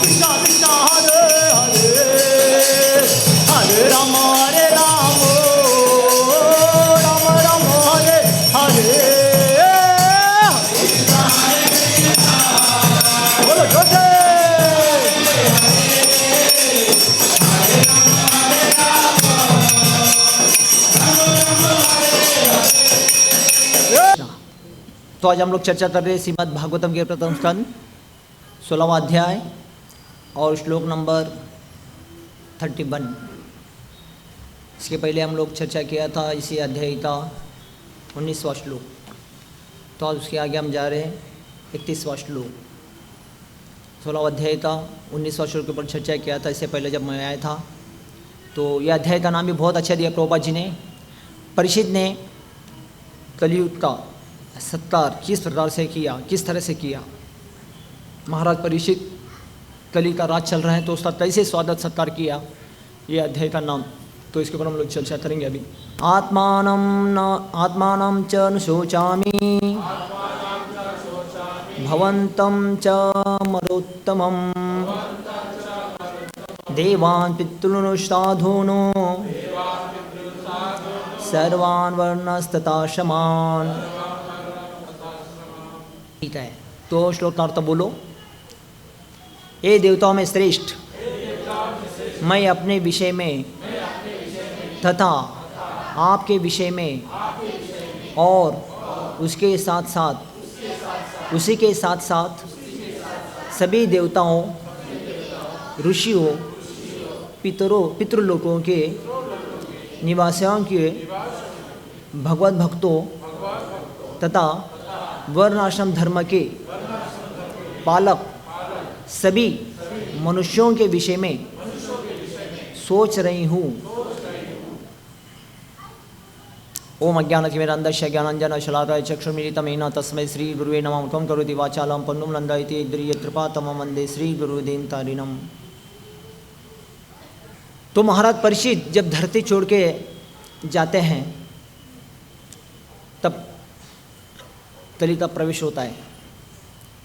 कृष्णा कृष्णा हरे हरे हरे राम राम राम हरे हरे बोलो जोर तो आज हम लोग चर्चा कर रहे हैं श्रीमद् भागवतम के प्रथम स्कंद 16वां अध्याय और श्लोक नंबर 31। इसके पहले हम लोग चर्चा किया था इसी अध्याय का 19वां श्लोक। तो आज उसके आगे हम जा रहे हैं 31वां श्लोक। 16वां अध्याय का 19वां श्लोक के ऊपर चर्चा किया था इससे पहले जब मैं आया था। तो यह अध्याय का नाम भी बहुत अच्छा दिया प्रभुपाद जी ने। परीक्षित ने कलियुग का सत्कार किस प्रकार से किया, किस तरह से किया। महाराज परीक्षित कली का राज चल रहा है तो उसका कैसे स्वागत सत्कार किया, ये अध्याय का नाम। तो इसके ऊपर हम लोग चर्चा करेंगे अभी। आत्मानं च न शोचामि भवन्तं च मरोत्तमं देवान् पितॄन् साधून् सर्वान् वर्णस्तथाश्रमान्। ठीक है, तो श्लोक का अर्थ बोलो। ए देवताओं में श्रेष्ठ मैं अपने विषय में तथा आपके विषय में और उसके साथ साथ उसी के साथ साथ सभी देवताओं, ऋषियों, पितृलोकों के निवासियों के भगवत भक्तों तथा वर्णाश्रम धर्म के पालक सभी मनुष्यों के विषय में सोच रही हूँ। ओम अज्ञानतिमिरन्धस्य ज्ञानाञ्जनशलाकाय चक्षुर्मीलितमेन तस्मै श्रीगुरुवे नमः। त्वं करोति वाचालं पन्नुं लङ्घयति यद्रियकृपातमं वन्दे श्रीगुरुदीनतारिणम्। तो महाराज परीक्षित जब धरती छोड़ के जाते हैं तब कली का प्रवेश होता है।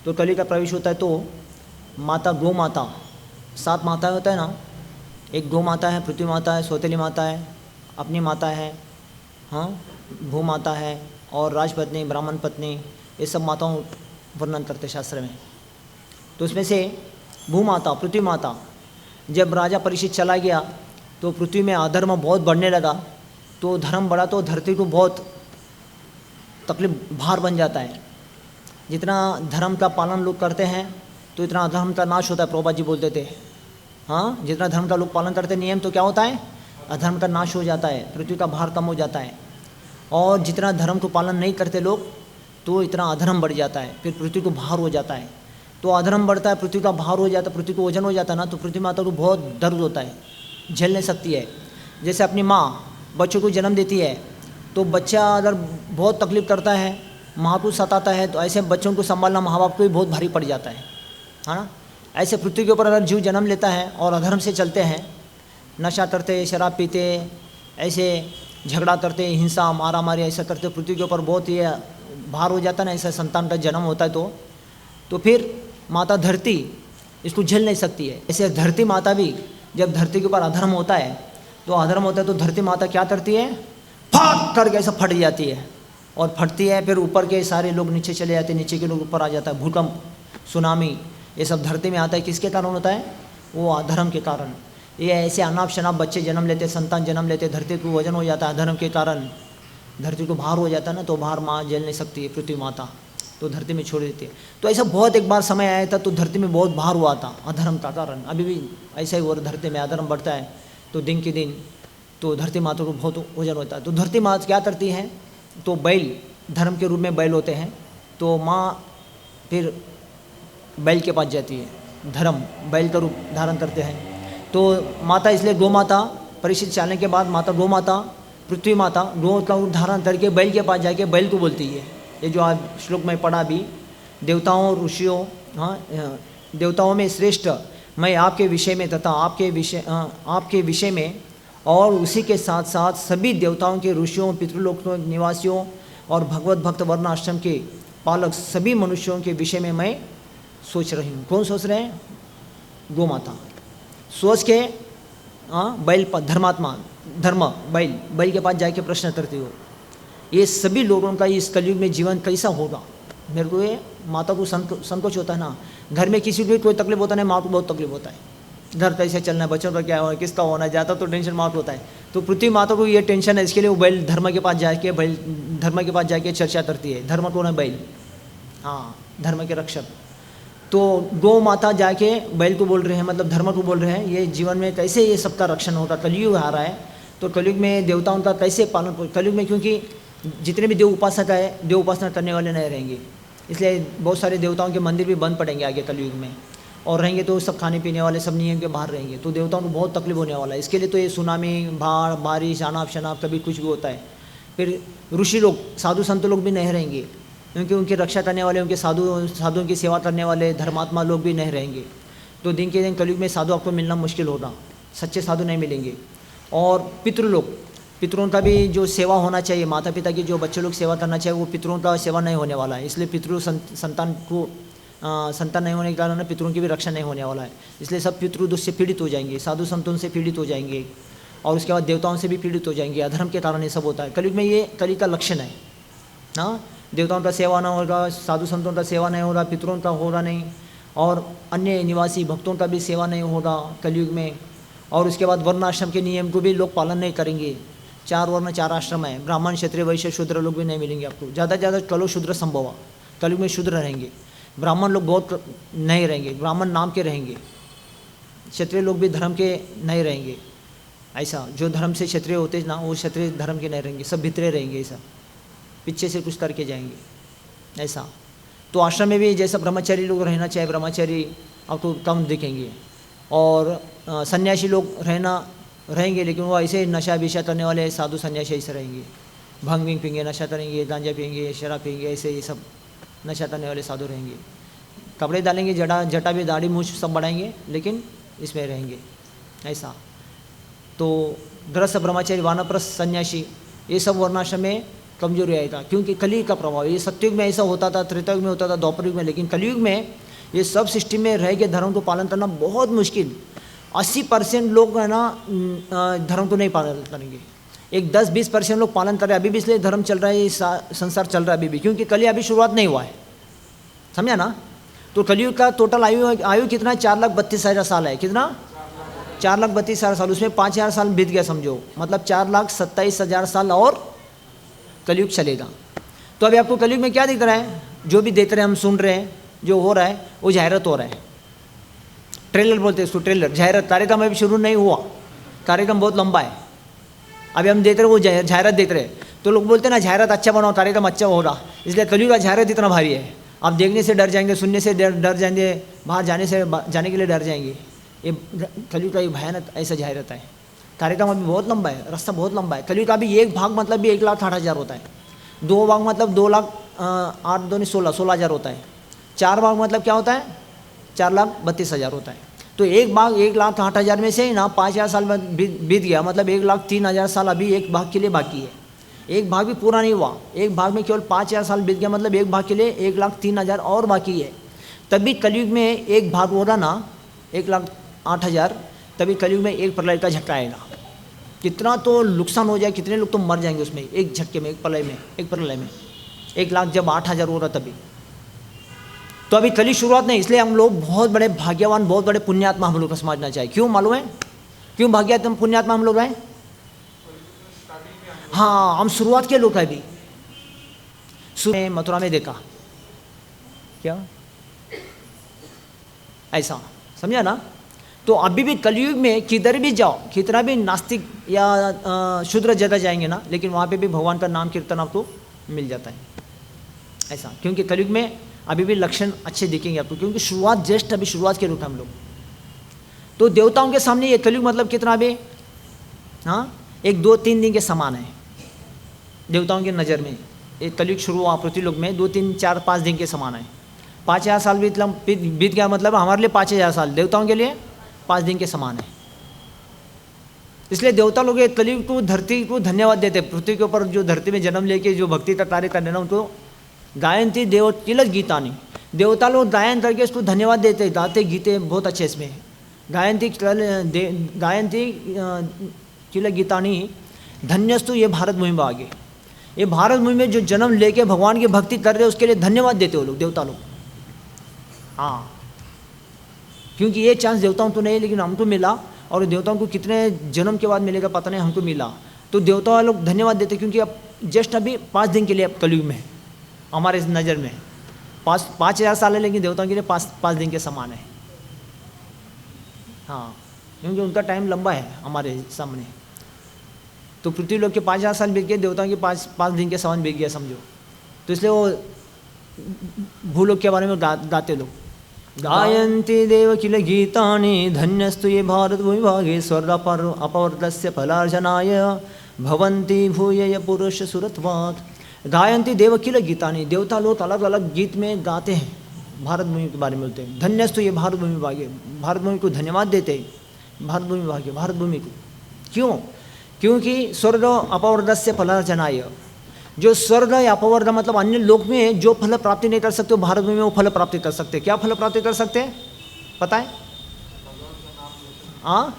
तो कली का प्रवेश होता है तो माता गौ माता, 7 माता होता है ना, एक गौ माता है, पृथ्वी माता है, सौतेली माता है, अपनी माता है, हाँ, भू माता है और राजपत्नी, ब्राह्मण पत्नी, ये सब माताओं वर्णन करते शास्त्र में। तो उसमें से भू माता, पृथ्वी माता, जब राजा परीक्षित चला गया तो पृथ्वी में अधर्म बहुत बढ़ने लगा। तो धर्म बढ़ा तो धरती को बहुत तकलीफ, भार बन जाता है। जितना धर्म का पालन लोग करते हैं तो इतना अधर्म का नाश होता है। प्रभुपाद जी बोलते थे, हाँ, जितना धर्म का लोग पालन करते नियम तो क्या होता है, अधर्म का नाश हो जाता है, पृथ्वी का भार कम हो जाता है। और जितना धर्म को पालन नहीं करते लोग तो इतना अधर्म बढ़ जाता है, फिर पृथ्वी को भार हो जाता है। तो अधर्म बढ़ता है, पृथ्वी का भार हो जाता है, पृथ्वी को वजन हो जाता है ना, तो पृथ्वी माता को बहुत दर्द होता है, झेल नहीं सकती है। जैसे अपनी माँ बच्चों को जन्म देती है तो बच्चा अगर बहुत तकलीफ़ करता है, माँ को सताता है, तो ऐसे बच्चों को संभालना माँ बाप को भी बहुत भारी पड़ जाता है ना। ऐसे पृथ्वी के ऊपर अगर जीव जन्म लेता है और अधर्म से चलते हैं, नशा करते, शराब पीते, ऐसे झगड़ा करते, हिंसा मारा मारी ऐसा करते, पृथ्वी के ऊपर बहुत ये भार हो जाता है ना, ऐसा संतान का जन्म होता है तो फिर माता धरती इसको झेल नहीं सकती है। ऐसे धरती माता भी जब धरती के ऊपर अधर्म होता है तो धरती माता क्या करती है, फट करके ऐसा फट जाती है और फटती है, फिर ऊपर के सारे लोग नीचे चले जाते हैं, नीचे के लोग ऊपर आ जाता है। भूकंप, सुनामी, ये सब धरती में आता है, किसके कारण होता है, वो अधर्म के कारण। ये ऐसे अनाप शनाप बच्चे जन्म लेते, संतान जन्म लेते, धरती को वजन हो जाता है अधर्म के कारण, धरती को भार हो जाता है ना, तो भार माँ झेल नहीं सकती है, पृथ्वी माता, तो धरती में छोड़ देती है। तो ऐसा बहुत एक बार समय आया था तो धरती में बहुत भार हुआ था अधर्म का कारण। अभी भी ऐसा ही हुआ, धरती में अधर्म बढ़ता है तो दिन के दिन तो धरती माता को बहुत वजन होता है। तो धरती माता क्या करती है, तो बैल, धर्म के रूप में बैल होते हैं, तो माँ फिर बैल के पास जाती है, धर्म बैल का रूप धारण करते हैं। तो माता इसलिए गौ माता, परीक्षित चलने के बाद माता गौ माता, पृथ्वी माता गौ का रूप धारण करके बैल के पास जाके बैल को बोलती है। ये जो आज श्लोक में पढ़ा भी, देवताओं, ऋषियों, हाँ, देवताओं में श्रेष्ठ मैं आपके विषय में तथा आपके विषय में और उसी के साथ साथ सभी देवताओं के, ऋषियों, पितृलोक निवासियों और भगवत भक्त वर्ण आश्रम के पालक सभी मनुष्यों के विषय में मैं सोच रही हूँ। कौन सोच रहे हैं, गौ माता, सोच के बैल धर्मात्मा, धर्म बैल के पास जाके प्रश्न करते हो। ये सभी लोगों का इस कलयुग में जीवन कैसा होगा? मेरे को ये माता को संकोच होता है ना, घर में किसी को भी कोई तकलीफ होता नहीं, माँ को बहुत तकलीफ होता है, घर कैसे चलना है, बच्चों का क्या होना, किसका होना, ज़्यादा तो टेंशन माँ को होता है। तो पृथ्वी माता को ये टेंशन है, इसके लिए वो बैल धर्म के पास जाके चर्चा करती है। धर्म कौन है? बैल, हाँ, धर्म के रक्षक। तो गौ माता जाके बैल को बोल रहे हैं, मतलब धर्म को बोल रहे हैं, ये जीवन में कैसे ये सबका रक्षण होगा, कलयुग आ रहा है, तो कलयुग में देवताओं का कैसे पालन, कलयुग में क्योंकि जितने भी देव उपासना करने वाले नहीं रहेंगे, इसलिए बहुत सारे देवताओं के मंदिर भी बंद पड़ेंगे आगे कलयुग में, और रहेंगे तो सब खाने पीने वाले सब नियम के बाहर रहेंगे, तो देवताओं को बहुत तकलीफ होने वाला है। इसके लिए तो ये सुनामी, बाढ़, बारिश, अनाप शनाप, कभी कुछ भी होता है। फिर ऋषि लोग, साधु संत लोग भी नहीं रहेंगे, क्योंकि उनकी रक्षा करने वाले, उनके साधुओं की सेवा करने वाले धर्मात्मा लोग भी नहीं रहेंगे। तो दिन के दिन कलयुग में साधु आपको मिलना मुश्किल होगा, सच्चे साधु नहीं मिलेंगे। और पितरों का भी जो सेवा होना चाहिए, माता पिता की जो बच्चे लोग सेवा करना चाहिए, वो पितरों का सेवा नहीं होने वाला है। इसलिए संतान नहीं होने के कारण पितरों की भी रक्षा नहीं होने वाला है। इसलिए सब पितृ दुष्ट से पीड़ित हो जाएंगे, साधु संतों से पीड़ित हो जाएंगे, और उसके बाद देवताओं से भी पीड़ित हो जाएंगे। अधर्म के कारण ये सब होता है कलयुग में, ये कलि का लक्षण है। हाँ, देवताओं का सेवा ना होगा, साधु संतों का सेवा नहीं होगा, पितरों का होगा नहीं, और अन्य निवासी भक्तों का भी सेवा नहीं होगा कलयुग में। और उसके बाद वर्णाश्रम के नियम को भी लोग पालन नहीं करेंगे। 4 वर्ण 4 आश्रम है, ब्राह्मण, क्षत्रिय, वैश्य, शूद्र लोग भी नहीं मिलेंगे आपको। ज़्यादा से ज़्यादा कलो शूद्र संभव, कलयुग में शूद्र रहेंगे, ब्राह्मण लोग बहुत नहीं रहेंगे, ब्राह्मण नाम के रहेंगे, क्षत्रिय लोग भी धर्म के नहीं रहेंगे। ऐसा जो धर्म से क्षत्रिय होते ना, वो क्षत्रिय धर्म के नहीं रहेंगे, सब भितरे रहेंगे, ऐसा पीछे से कुछ करके जाएंगे ऐसा। तो आश्रम में भी जैसा ब्रह्मचारी लोग रहना चाहिए, ब्रह्मचारी आपको कम दिखेंगे, और सन्यासी लोग रहेंगे, लेकिन वो ऐसे नशा विशा करने वाले साधु सन्यासी ऐसे रहेंगे, भांग विंग पीएंगे, नशा करेंगे, गांजा पिएंगे, शराब पिएंगे, ऐसे ये सब नशा करने वाले साधु रहेंगे। कपड़े डालेंगे, जटा भी, दाढ़ी मूछ सब बढ़ाएंगे, लेकिन इसमें रहेंगे ऐसा। तो गृहस्थ, ब्रह्मचारी, वानप्रस्थ, सन्यासी, ये सब वर्णाश्रम में कमजोरी आएगा, क्योंकि कलयुग का प्रभाव। ये सत्युग में ऐसा होता था, त्रेतायुग में होता था, द्वापर युग में, लेकिन कलयुग में ये सब सिस्टम में रह के धर्म को पालन करना बहुत मुश्किल। 80% लोग है ना धर्म को नहीं पालन करेंगे, एक 10-20% लोग पालन कर रहे हैं अभी भी, इसलिए धर्म चल रहा है, ये संसार चल रहा है अभी भी, क्योंकि कलयुग अभी शुरुआत नहीं हुआ है, समझा ना। तो कलयुग का टोटल आयु कितना है? 4,32,000 साल है। कितना? 4,32,000 साल। उसमें 5,000 साल बीत गया समझो, मतलब 4,27,000 साल और कलयुग चलेगा। तो अभी आपको कलयुग में क्या दिख रहा है? जो भी देख रहे हैं, हम सुन रहे हैं, जो हो रहा है वो जाहिरात हो रहा है, ट्रेलर बोलते हैं उसको, ट्रेलर, जाहिरात। कार्यक्रम अभी शुरू नहीं हुआ, कार्यक्रम बहुत लंबा है, अभी हम देख रहे हैं वो जाहिरात देख रहे हैं। तो लोग बोलते हैं ना, जाहिरात अच्छा बनाओ, कार्यक्रम अच्छा हो रहा, इसलिए कलयुग का जाहिरात इतना भारी है। आप देखने से डर जाएंगे, सुनने से डर जाएंगे, बाहर जाने के लिए डर जाएंगे। ये कलयुग का ये भयानक ऐसा जाहिरात है। कार्यक्रम अभी बहुत लंबा है, रास्ता बहुत लंबा है। कलयुग का अभी एक भाग मतलब भी 1,60,000 होता है, 2 भाग मतलब 2,08,16,000 होता है, 4 भाग मतलब क्या होता है? 4,32,000 होता है। तो एक भाग 1,60,000 में से ही ना 5,000 साल में बीत गया, मतलब 1,03,000 साल अभी एक भाग के लिए बाकी है। एक भाग भी पूरा नहीं हुआ, एक भाग में केवल 5,000 साल बीत गया, मतलब एक भाग के लिए 1,03,000 और बाकी है। तभी कलयुग में एक भाग हो रहा ना 1,08,000, तभी कलयुग में एक प्रलय का झटका आएगा। कितना तो नुकसान हो जाए, कितने लोग तो मर जाएंगे उसमें, एक झटके में, एक प्रलय में 1,00,000 जब 8,000 हो रहा तभी। तो अभी कली शुरुआत नहीं, इसलिए हम लोग बहुत बड़े भाग्यवान, बहुत बड़े पुण्यात्मा हम लोग को समझना चाहिए। क्यों मालूम है क्यों भाग्यवान पुण्यात्मा हम लोग हैं? हाँ, हम शुरुआत के लोग हैं। अभी मथुरा में देखा क्या ऐसा, समझा ना। तो अभी भी कलयुग में किधर भी जाओ, कितना भी नास्तिक या शूद्र जगह जाएंगे ना, लेकिन वहाँ पे भी भगवान का नाम कीर्तन आपको मिल जाता है ऐसा, क्योंकि कलयुग में अभी भी लक्षण अच्छे दिखेंगे आपको, क्योंकि शुरुआत जस्ट अभी शुरुआत के रूप हम लोग। तो देवताओं के सामने ये कलयुग मतलब कितना अभी, हाँ, 1-2-3 दिन के समान है देवताओं की नज़र में। एक कलयुग शुरू हुआ पृथ्वी लोक में 2-3-4-5 दिन के समान है। 5,000 साल बीत गया, मतलब हमारे लिए 5,000 साल, देवताओं के लिए 5 दिन के समान है। इसलिए देवता लोग कलयुग को, धरती को धन्यवाद देते। पृथ्वी के ऊपर जो धरती में जन्म लेके जो भक्ति का कार्य करने ना, उनको गायन थी देव तिलक गीता नहीं, देवता लोग गायन करके उसको धन्यवाद देते, गाते गीते बहुत अच्छे इसमें। गायंती किल गीतानी धन्यस्तु ये भारत भूमि भाग्य। ये भारत भूमि में जो जन्म लेके भगवान की भक्ति कर रहे हैं उसके लिए धन्यवाद देते हो लोग, देवता लोग। हाँ, क्योंकि ये चांस देवताओं को नहीं लेकिन हमको मिला, और देवताओं को कितने जन्म के बाद मिलेगा पता नहीं, हमको मिला। तो देवता लोग धन्यवाद देते, क्योंकि अब जस्ट अभी 5 दिन के लिए अब कलयुग में है हमारे नज़र में। 5,000 साल है लेकिन देवताओं के लिए 5 दिन के समान है। हाँ, क्योंकि उनका टाइम लंबा है हमारे सामने। तो पृथ्वी लोग के 5,000 साल बीत गए, देवताओं के 5 दिन के समान बीत गया समझो। तो इसलिए वो भूलोक के बारे में गाते लोग। गायन्ति देव किल गीतानि धन्यस्तु ये भारत भूमि भागे स्वर्ग अपवर्तस्य फलार्जनाय भवन्ति भूय पुरुष सुरत्वात्। गायन्ति देव किल गीतानि, देवता लोग अलग अलग गीत में गाते हैं, भारत भूमि के बारे में बोलते हैं। धन्यस्तु ये भारत भूमि भागे, भारत भूमि को धन्यवाद देते हैं, भारत भूमि भागे, भारत भूमि को। क्यों? क्योंकि स्वर्ग अपवर्तस्य फलार्जनाय, जो स्वर्ग या अपवर्ग मतलब अन्य लोक में जो फल प्राप्ति नहीं कर सकते वो भारत भूमि में वो फल प्राप्ति कर सकते। क्या फल प्राप्ति कर सकते हैं पता है? हाँ,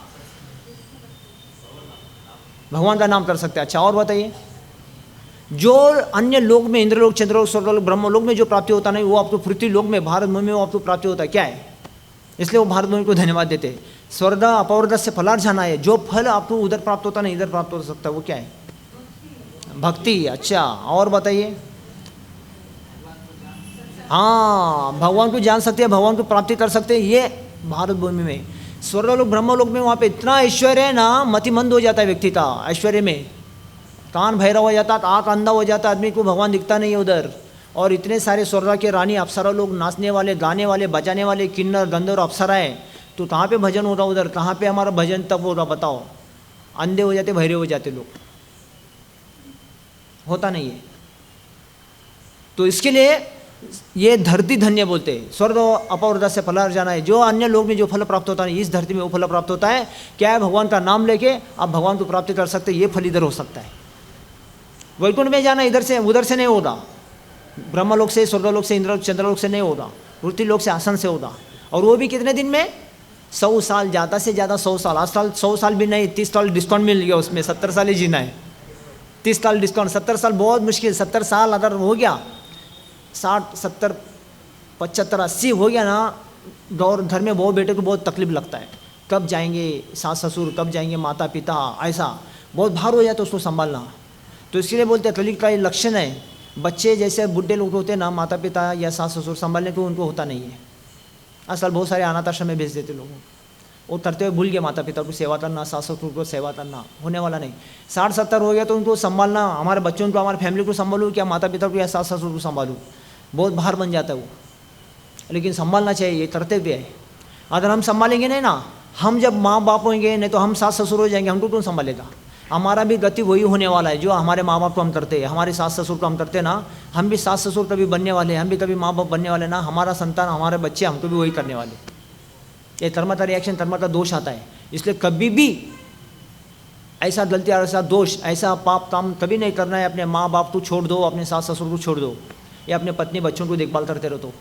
भगवान का नाम कर सकते हैं। अच्छा, और बताइए, जो अन्य लोक में इंद्रलोक, चंद्रलोक, स्वर्गलोक, ब्रह्मलोक में जो प्राप्ति होता नहीं वो आपको पृथ्वी लोक में भारत भूमि में वो आपको प्राप्ति होता है। क्या है? इसलिए वो भारत भूमि को धन्यवाद देते हैं। स्वर्ग अपवर्ग से फलार्जना है, जो फल आपको उधर प्राप्त होता नहीं इधर प्राप्त हो सकता है, वो क्या है? भक्ति। अच्छा, और बताइए। हाँ, भगवान को जान सकते हैं, भगवान को प्राप्ति कर सकते हैं, ये भारत भूमि में। स्वर्गलोक ब्रह्मलोक में वहाँ पे इतना ऐश्वर्य है ना, मतिमंद हो जाता है व्यक्ति का ऐश्वर्य में, कान भैरव हो जाता है, आँख अंधा हो जाता है, आदमी को भगवान दिखता नहीं है उधर। और इतने सारे स्वर्ग के रानी अप्सरा लोग, नाचने वाले, गाने वाले, बजाने वाले, किन्नर गंधर्व अप्सराएं, तो कहाँ पे भजन हो रहा उधर? कहाँ पे हमारा भजन तब हो रहा बताओ? अंधे हो जाते, भैरव हो जाते लोग, होता नहीं है। तो इसके लिए ये धरती धन्य बोलते हैं। स्वर्ग अपवर्ग से फलार्जना है, जो अन्य लोग में जो फल प्राप्त होता है इस धरती में वो फल प्राप्त होता है। क्या है? भगवान का नाम लेके आप भगवान को प्राप्ति कर सकते हैं, ये फल इधर हो सकता है। वैकुंठ में जाना इधर से उधर से नहीं होगा, ब्रह्मलोक से, स्वर्गलोक से, इंद्रलोक, चंद्रलोक से नहीं होगा, पृथ्वी लोक से, आसन से होगा। और वो भी कितने दिन में? 100 साल, ज़्यादा से ज़्यादा 100 साल। आज साल 100 साल भी नहीं, 30 साल डिस्काउंट मिल गया उसमें, 70 साल ही जीना है। 30 साल डिस्काउंट, 70 साल बहुत मुश्किल। 70 साल अगर हो गया, 60, 70, 75, 80 हो गया ना, दौर घर में बहू बेटे को बहुत तकलीफ लगता है। कब जाएंगे सास ससुर, कब जाएंगे माता पिता, ऐसा बहुत भार हो जाए तो उसको संभालना। तो इसलिए बोलते हैं कलयुग का ये लक्षण है। बच्चे जैसे बुढ़े लोग होते हैं ना, माता पिता या सास ससुर संभालने को उनको होता नहीं है। आजकल बहुत सारे अनाथ आश्रम में भेज देते लोगों, वो करते हुए भूल गए माता पिता को सेवा करना, सास ससुर को सेवा करना, होने वाला नहीं। 60-70 हो गया तो उनको संभालना, हमारे बच्चों को, हमारे फैमिली को संभालूँ क्या माता पिता को या सास ससुर को संभालूँ, बहुत भार बन जाता है वो। लेकिन संभालना चाहिए, ये कर्तव्य है। अगर हम संभालेंगे नहीं ना, हम जब माँ बाप होंगे, नहीं तो हम सास ससुर हो जाएंगे, हमको कौन संभालेगा? हमारा भी गति वही होने वाला है जो हमारे माँ बाप को हम करते हैं, हमारे सास ससुर को हम करते हैं ना, हम भी सास ससुर कभी बनने वाले हैं, हम भी कभी माँ बाप बनने वाले ना, हमारा संतान, हमारे बच्चे हमको भी वही करने वाले। ये कर्म का रिएक्शन, कर्म का दोष आता है। इसलिए कभी भी ऐसा गलती, ऐसा दोष, ऐसा पाप काम कभी नहीं करना है। अपने माँ बाप को छोड़ दो, अपने सास ससुर को छोड़ दो, या अपने पत्नी बच्चों को देखभाल करते रहो, तो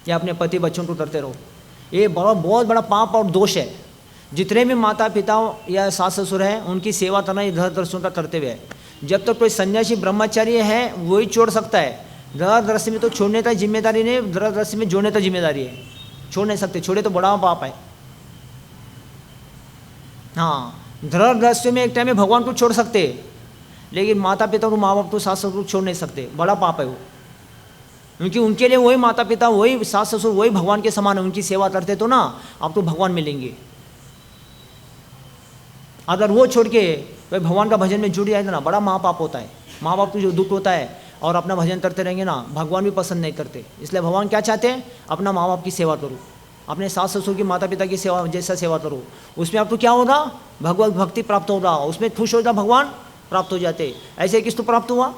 या अपने पति बच्चों को करते रहो। ये बहुत बड़ा पाप और दोष है। जितने भी माता पिता या सास ससुर हैं उनकी सेवा करना इधर दृश्यों का कर्तव्य है। जब तक कोई सन्यासी ब्रह्मचारी है वही छोड़ सकता है। धर दृश्य में तो छोड़ने का जिम्मेदारी नहीं, धर दृश्य में जोड़ने का जिम्मेदारी है। छोड़ नहीं सकते, छोड़े तो बड़ा पाप है। हाँ, धर दृश्य में एक टाइम में भगवान को छोड़ सकते, लेकिन माता पिता को, माँ बाप को, सास ससुर को छोड़ नहीं सकते, बड़ा पाप है वो। क्योंकि उनके लिए वही माता पिता, वही सास ससुर, वही भगवान के समान है। उनकी सेवा करते तो ना आपको भगवान मिलेंगे। अगर वो छोड़ के भाई भगवान का भजन में जुड़ जाए ना, बड़ा महापाप होता है। माँ बाप को जो दुख होता है और अपना भजन करते रहेंगे ना, भगवान भी पसंद नहीं करते। इसलिए भगवान क्या चाहते हैं? अपना माँ बाप की सेवा करो, अपने सास ससुर की, माता पिता की सेवा जैसा सेवा करो। उसमें आपको क्या होगा? भगवत भक्ति प्राप्त होगा, उसमें खुश होगा, भगवान प्राप्त हो जाते। ऐसे किसको प्राप्त हुआ?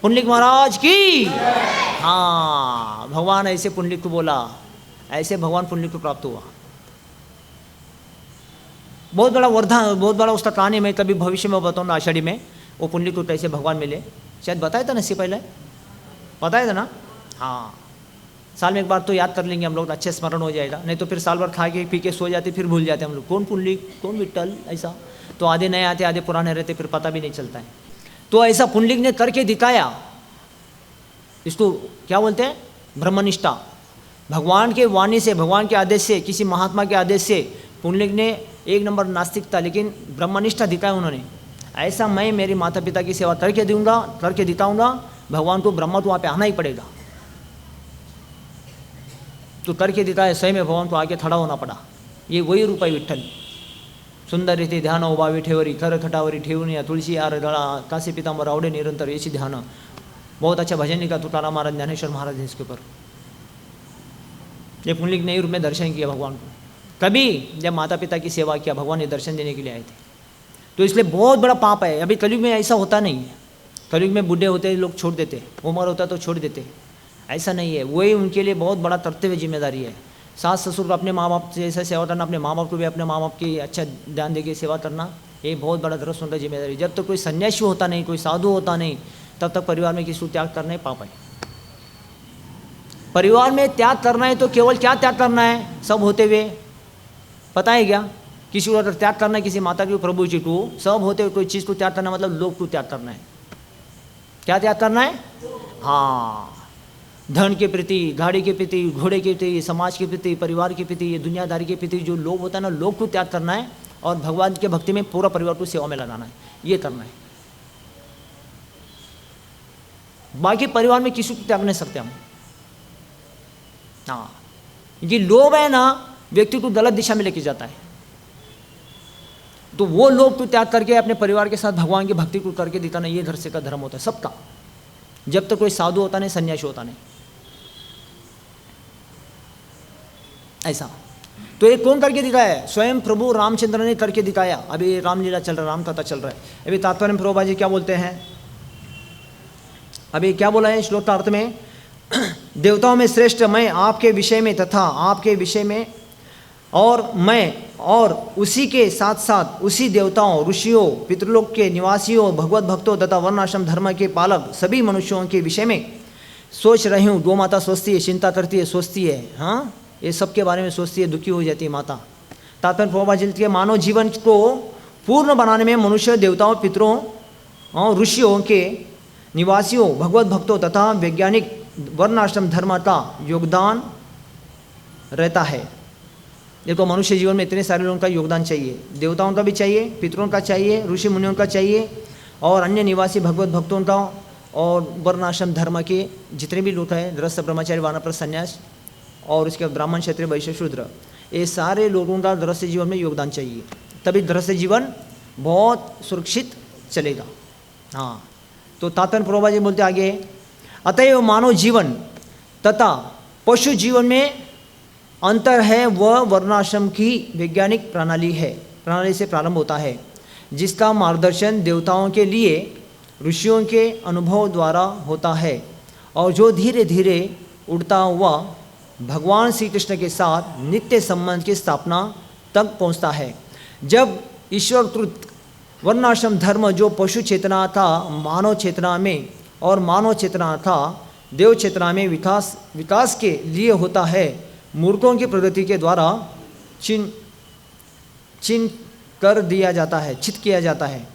पुंडलिक महाराज की। हाँ, भगवान ऐसे पुंडलिक को बोला, ऐसे भगवान पुंडलिक को प्राप्त हुआ। बहुत बड़ा वरदान, बहुत बड़ा उसका कहानी मैं कभी भविष्य में बताऊँगा आषाढ़ी में। वो पुंडलिक को कैसे भगवान मिले, शायद बताया था ना इससे पहले, बताया था ना। हाँ, साल में एक बार तो याद कर लेंगे हम लोग, अच्छे स्मरण हो जाएगा, नहीं तो फिर साल भर खा के पी के सो जाते, फिर भूल जाते हम लोग, कौन पुंडलिक कौन विट्ठल, ऐसा तो आधे नए आते आधे पुराने रहते, फिर पता भी नहीं चलता है। तो ऐसा पुंडलिक ने करके दिखाया, इसको क्या बोलते हैं, ब्रह्मनिष्ठा। भगवान के वाणी से, भगवान के आदेश से, किसी महात्मा के आदेश से पुंडलिक ने एक नंबर नास्तिक था, लेकिन ब्रह्मनिष्ठा दिखाया उन्होंने। ऐसा मैं मेरे माता पिता की सेवा करके दूंगा, करके दिखाऊंगा, भगवान को ब्रह्मा तो वहाँ पे आना ही पड़ेगा। तो करके दिखाया, सही में भगवान को आके खड़ा होना पड़ा। ये वही रूप है विठ्ठल। सुंदर रीति ध्यान उभावी ठेवरी, खर खटावरी ठेवून तुलसी आर दळा, काशी पीतांबर आवडे निरंतर, ऐसी ध्यान। बहुत अच्छा भजन लिखा तुकाराम महाराज, ज्ञानेश्वर महाराज ने इसके ऊपर। ये पुंडलिक ने रूप में दर्शन किया भगवान को। कभी जब माता पिता की सेवा किया, भगवान ने दर्शन देने के लिए आए थे। तो इसलिए बहुत बड़ा पाप है। अभी कलयुग में ऐसा होता नहीं है। कलयुग में बूढ़े होते लोग छोड़ देते, उम्र होता तो छोड़ देते, ऐसा नहीं है। वही उनके लिए बहुत बड़ा कर्तव्य जिम्मेदारी है। सास ससुर अपने माँ बाप से ऐसा सेवा करना, अपने माँ बाप को भी अपने माँ बाप की अच्छा ध्यान देके सेवा करना, ये बहुत बड़ा धर्म सुंदर जिम्मेदारी। जब तक कोई सन्यासी होता नहीं, कोई साधु होता नहीं, तब तक परिवार में किसी को त्याग करना ही पाप है। परिवार में त्याग करना है तो केवल क्या त्याग करना है, सब होते हुए पता है क्या? किसी को अगर त्याग करना है, किसी माता की प्रभु जी को, सब होते हुए कोई चीज़ को त्याग करना मतलब लोग को त्याग करना है। क्या त्याग करना है? हाँ, धन के प्रति, गाड़ी के प्रति, घोड़े के प्रति, समाज के प्रति, परिवार के प्रति, ये दुनियादारी के प्रति जो लोग होता है ना, लोग को त्याग करना है और भगवान के भक्ति में पूरा परिवार को सेवा में लगाना है, ये करना है। बाकी परिवार में किसी को त्याग नहीं सकते हम। हाँ, ये लोभ है ना, व्यक्ति को गलत दिशा में लेके जाता है। तो वो लोग तो त्याग करके अपने परिवार के साथ भगवान की भक्ति को करके दिखाना, ये धर्म का धर्म होता है सबका। जब तक कोई साधु होता नहीं, सन्यासी होता नहीं, ऐसा। तो ये कौन करके दिखाया है? स्वयं प्रभु रामचंद्र ने करके दिखाया। अभी रामलीला चल रहा है, राम कथा चल रहा है। अभी तात्पर्य में प्रभुपाद जी क्या बोलते हैं, अभी क्या बोला है श्लोकार्थ में, देवताओं में श्रेष्ठ मैं आपके विषय में तथा आपके विषय में, और मैं और उसी के साथ साथ उसी देवताओं, ऋषियों, पितृलोक के निवासियों, भगवत भक्तों तथा वर्णाश्रम धर्म के पालक सभी मनुष्यों के विषय में सोच रही हूँ। गौ माता सोचती है, चिंता करती है, सोचती है, हाँ, ये सब के बारे में सोचती है, दुखी हो जाती है माता। तात्पर्य प्रभुपाद जी के मानव जीवन को पूर्ण बनाने में मनुष्य, देवताओं, पितरों और ऋषियों के निवासियों, भगवत भक्तों तथा वैज्ञानिक वर्णाश्रम धर्म का योगदान रहता है। देखो, मनुष्य जीवन में इतने सारे लोगों का योगदान चाहिए, देवताओं का भी चाहिए, पितरों का चाहिए, ऋषि मुनियों का चाहिए, और अन्य निवासी भगवत भक्तों का, और वर्णाश्रम धर्म के जितने भी लोग हैं, गृहस्थ, ब्रह्मचारी, वानप्रस्थ, संन्यास, और उसके ब्राह्मण, क्षत्रिय, वैश्य, शूद्र, ये सारे लोगों का गृहस्थ जीवन में योगदान चाहिए, तभी गृहस्थ जीवन बहुत सुरक्षित चलेगा। हाँ, तो तात्पर्य प्रभुपाद जी बोलते आगे, अतएव मानव जीवन तथा पशु जीवन में अंतर है, वह वर्णाश्रम की वैज्ञानिक प्रणाली से प्रारंभ होता है, जिसका मार्गदर्शन देवताओं के लिए ऋषियों के अनुभव द्वारा होता है, और जो धीरे धीरे उड़ता हुआ भगवान श्री कृष्ण के साथ नित्य संबंध की स्थापना तक पहुंचता है। जब ईश्वरकृत वर्णाश्रम धर्म जो पशु चेतना था, मानव चेतना में, और मानव चेतना था देव चेतना में विकास के लिए होता है, मूर्खों की प्रगति के द्वारा चिन्ह कर दिया जाता है, चित किया जाता है।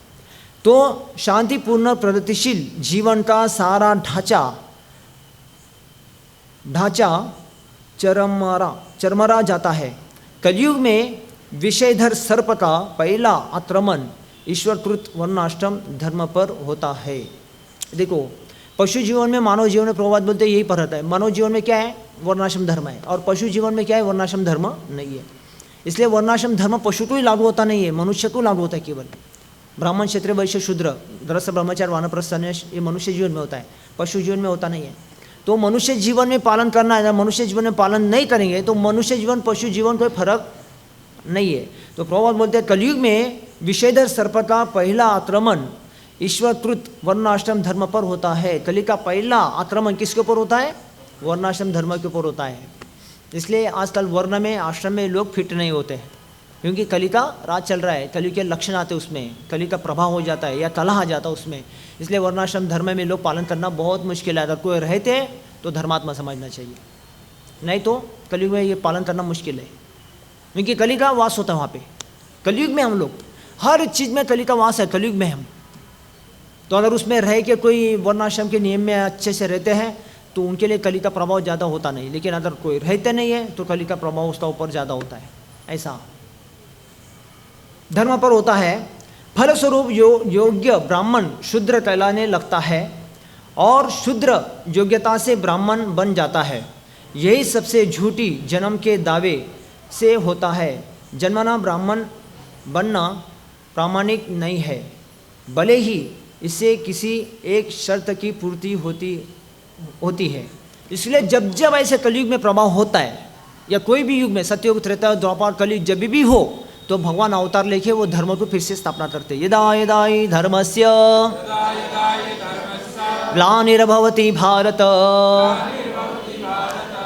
तो शांतिपूर्ण प्रगतिशील जीवन का सारा ढांचा चरमरा जाता है। कलयुग में विषयधर सर्प का पहला आक्रमण ईश्वरकृत वर्णाश्रम धर्म पर होता है। देखो, पशु जीवन में, मानव जीवन में प्रभुपाद बोलते यही फर्क है। मानव जीवन में क्या है? वर्णाश्रम धर्म है, और पशु जीवन में क्या है? वर्णाश्रम धर्म नहीं है। इसलिए वर्णाश्रम धर्म पशु को ही लागू होता नहीं है, मनुष्य को लागू होता है केवल। ब्राह्मण, क्षत्रिय, वैश्य, शूद्र, गृहस्थ, ब्रह्मचारी, वानप्रस्थ, संन्यास, ये मनुष्य जीवन में होता है, पशु जीवन में होता नहीं है। तो मनुष्य जीवन में पालन करना है, मनुष्य जीवन में पालन नहीं करेंगे तो मनुष्य जीवन, पशु जीवन कोई फर्क नहीं है। तो प्रभुपाद बोलते हैं, कलयुग में विषयधर सर्प का पहला आक्रमण ईश्वरकृत वर्णाश्रम धर्म पर होता है। कली का पहला आक्रमण किसके ऊपर होता है? वर्णाश्रम धर्म के ऊपर होता है। इसलिए आजकल वर्ण में, आश्रम में लोग फिट नहीं होते हैं, क्योंकि कली का राज चल रहा है, कली के लक्षण आते उसमें, कली का प्रभाव हो जाता है या कलह आ जाता है उसमें। इसलिए वर्णाश्रम धर्म में लोग पालन करना बहुत मुश्किल है। अगर कोई रहते हैं तो धर्मात्मा समझना चाहिए। नहीं तो कलयुग में ये पालन करना मुश्किल है, क्योंकि कली का वास होता है वहाँ पे। कलयुग में हम लोग हर चीज़ में कली का वास है, कलयुग में हम। तो अगर उसमें रह के कोई वर्णाश्रम के नियम में अच्छे से रहते हैं तो उनके लिए कली का प्रभाव ज़्यादा होता नहीं, लेकिन अगर कोई रहते नहीं है तो कली का प्रभाव उसका ऊपर ज़्यादा होता है। ऐसा धर्म पर होता है। फलस्वरूप योग्य ब्राह्मण शूद्र कहलाने लगता है और शूद्र योग्यता से ब्राह्मण बन जाता है। यही सबसे झूठी जन्म के दावे से होता है। जन्मना ब्राह्मण बनना प्रामाणिक नहीं है, भले ही इससे किसी एक शर्त की पूर्ति होती है। इसलिए जब जब ऐसे कलयुग में प्रभाव होता है, या कोई भी युग में, सत्ययुग, त्रेता, द्वापर, कलयुग, जब भी हो तो भगवान अवतार लेके वो धर्म को फिर से स्थापना करते। यदा यदा हि धर्मस्य ग्लानिर्भवति भारत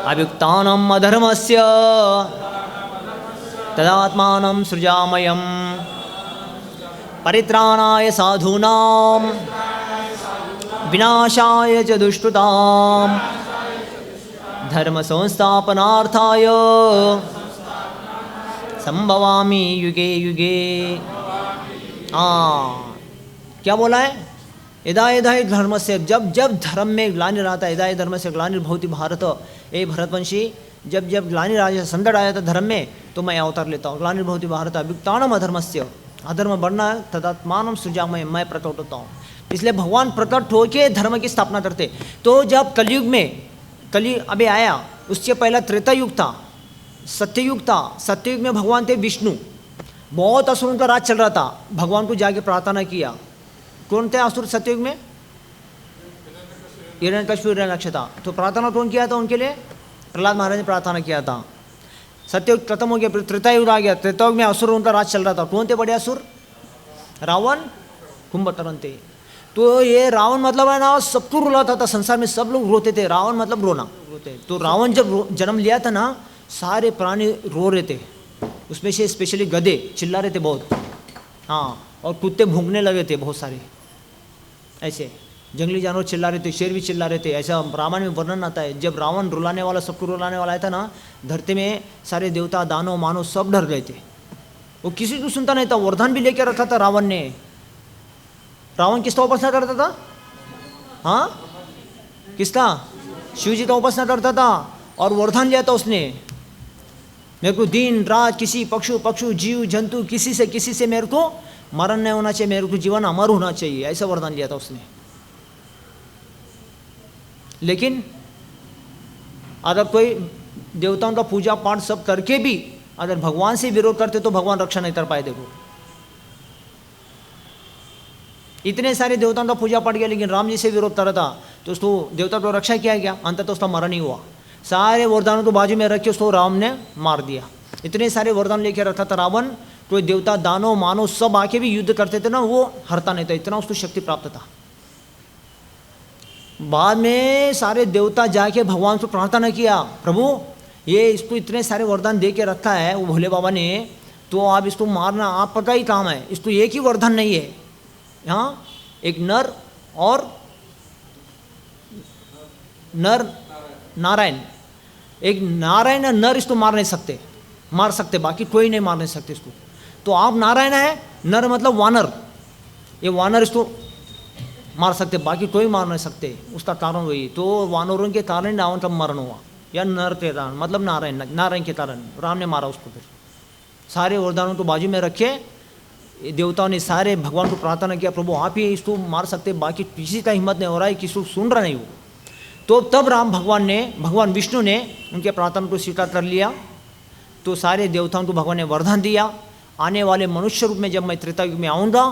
अभ्युत्थानम् अधर्मस्य तदात्मानं सृजाम्यहम् परित्राणाय साधूनां विनाशाय च दुष्कृतां धर्म संस्थापनार्थाय संभवामि युगे युगे। क्या बोला है? यदा यदा हि धर्म से, जब जब धर्म में ग्लानि रहता है, यदा यदा धर्म से ग्लानिर्भवति भारत, ए भरतवंशी, जब जब ग्लानि राजा संकट आया था धर्म में तो मैं अवतार लेता हूँ। ग्लानिर्भवति भारत अभ्युत्थानम् अधर्मस्य, अधर्म बढ़ना है, तदात्मानं सृजाम्यहम्, मैं प्रकट होता हूँ। इसलिए भगवान प्रकट होके धर्म की स्थापना करते। तो जब कलयुग में, कलयुग अभी आया, उससे पहला त्रेता युग था, सत्ययुग था। सत्ययुग में भगवान थे विष्णु, बहुत असुरों का राज चल रहा था। भगवान को जाके प्रार्थना किया। कौन थे असुर सत्ययुग में? हिरण्यकशिपु, हिरण्यक्ष था। तो प्रार्थना कौन किया था उनके लिए? प्रहलाद महाराज ने प्रार्थना किया था। सत्ययुग खत्म हो गया, फिर त्रेतायुग आ गया। त्रेतायुग में असुरों का राज चल रहा था। कौन थे बड़े असुर? रावण, कुंभकर्ण थे। तो ये रावण मतलब है ना, सबको रुलाता था संसार में, सब लोग रोते थे। रावण मतलब रोना, रोते। तो रावण जब जन्म लिया था ना, सारे प्राणी रो रहे थे, उसमें से स्पेशली गधे चिल्ला रहे थे बहुत, हाँ, और कुत्ते भूंकने लगे थे बहुत सारे, ऐसे जंगली जानवर चिल्ला रहे थे, शेर भी चिल्ला रहे थे। ऐसा रामायण में वर्णन आता है। जब रावण रुलाने वाला, सबको रुलाने वाला आया था ना, धरती में सारे देवता, दानव, मानव सब डर गए थे। वो किसी को सुनता नहीं था। वरदान भी लेकर रखा था रावण ने। रावण किसका उपासना करता था? हाँ, किसका? शिव जी का उपासना करता था। और वरदान लिया था उसने, मेरे को दिन रात किसी पक्षु जीव जंतु किसी से मेरे को मरण नहीं होना चाहिए, मेरे को जीवन अमर होना चाहिए, ऐसा वरदान लिया था उसने। लेकिन अगर कोई देवताओं का पूजा पाठ सब करके भी अगर भगवान से विरोध करते तो भगवान रक्षा नहीं कर पाए। देखो इतने सारे देवताओं का पूजा पाठ किया, लेकिन राम जी से विरोध कर रहा था तो उसको देवता को रक्षा किया गया, अंत तो उसका मरण ही हुआ। सारे वरदानों को बाजू में रख के उसको राम ने मार दिया। इतने सारे वरदान लेके रखा था रावण, कोई देवता, दानव, मानव सब आके भी युद्ध करते थे ना, वो हरता नहीं था, इतना उसको शक्ति प्राप्त था। बाद में सारे देवता जाके भगवान से प्रार्थना किया, प्रभु ये इसको इतने सारे वरदान दे के रखा है वो भोले बाबा ने, तो आप इसको मारना आपका ही काम है। इसको एक ही वरदान नहीं है, हाँ, एक नर और नारायण, एक नारायण और नर इसको मार सकते, बाकी कोई नहीं मार नहीं सकते इसको। तो आप नारायण है, नर मतलब वानर, ये वानर इसको मार सकते, बाकी कोई मार नहीं सकते। उसका कारण वही, तो वानरों के कारण रावण का मरण हुआ, या नर के कारण मतलब नारायण के कारण राम ने मारा उसको। फिर सारे वरदानों को बाजू में रखे देवताओं ने सारे भगवान को प्रार्थना किया, प्रभु आप ही इसको मार सकते, बाकी किसी का हिम्मत नहीं हो रहा है, किसी को सुन रहा नहीं वो। तो तब भगवान विष्णु ने उनके प्रार्थना को स्वीकार कर लिया। तो सारे देवताओं को भगवान ने वरदान दिया, आने वाले मनुष्य रूप में जब मैं त्रेता युग में आऊँगा,